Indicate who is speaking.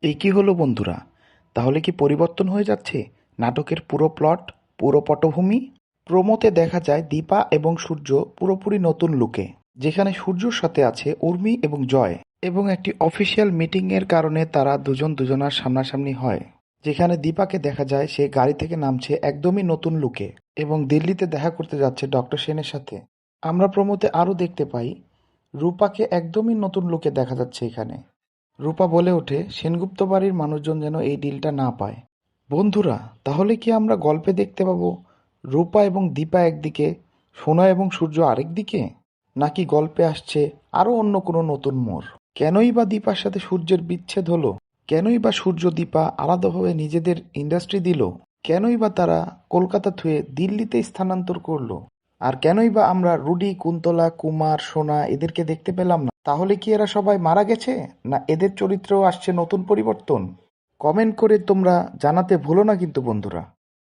Speaker 1: এই কি হলো বন্ধুরা? তাহলে কি পরিবর্তন হয়ে যাচ্ছে নাটকের পুরো প্লট, পুরো পটভূমি? প্রোমোতে দেখা যায় দীপা এবং সূর্য পুরোপুরি নতুন লুকে, যেখানে সূর্যর সাথে আছে উর্মি এবং জয়, এবং একটি অফিসিয়াল মিটিং এর কারণে তারা দুজন দুজনার সামনাসামনি হয়, যেখানে দীপাকে দেখা যায় সে গাড়ি থেকে নামছে একদমই নতুন লুকে এবং দিল্লিতে দেখা করতে যাচ্ছে ডক্টর সেনের সাথে। আমরা প্রোমোতে আরও দেখতে পাই রূপাকে একদমই নতুন লুকে দেখা যাচ্ছে এখানে। রূপা বলে ওঠে সেনগুপ্ত বাড়ির মানুষজন যেন এই ডিলটা না পায়। বন্ধুরা, তাহলে কি আমরা গল্পে দেখতে পাবো রূপা এবং দীপা একদিকে, সোনা এবং সূর্য আরেক দিকে? নাকি গল্পে আসছে আরও অন্য কোনো নতুন মোড়? কেনই বা দীপার সাথে সূর্যের বিচ্ছেদ হলো? কেনই বা সূর্য দীপা আলাদাভাবে নিজেদের ইন্ডাস্ট্রি দিল? কেনই বা তারা কলকাতা থুয়ে দিল্লিতে স্থানান্তর করলো? আর কেনই বা আমরা রুডি, কুন্তলা, কুমার, সোনা এদেরকে দেখতে পেলাম না? তাহলে কি এরা সবাই মারা গেছে, না এদের চরিত্রেও আসছে নতুন পরিবর্তন? কমেন্ট করে তোমরা জানাতে ভুলো না কিন্তু বন্ধুরা।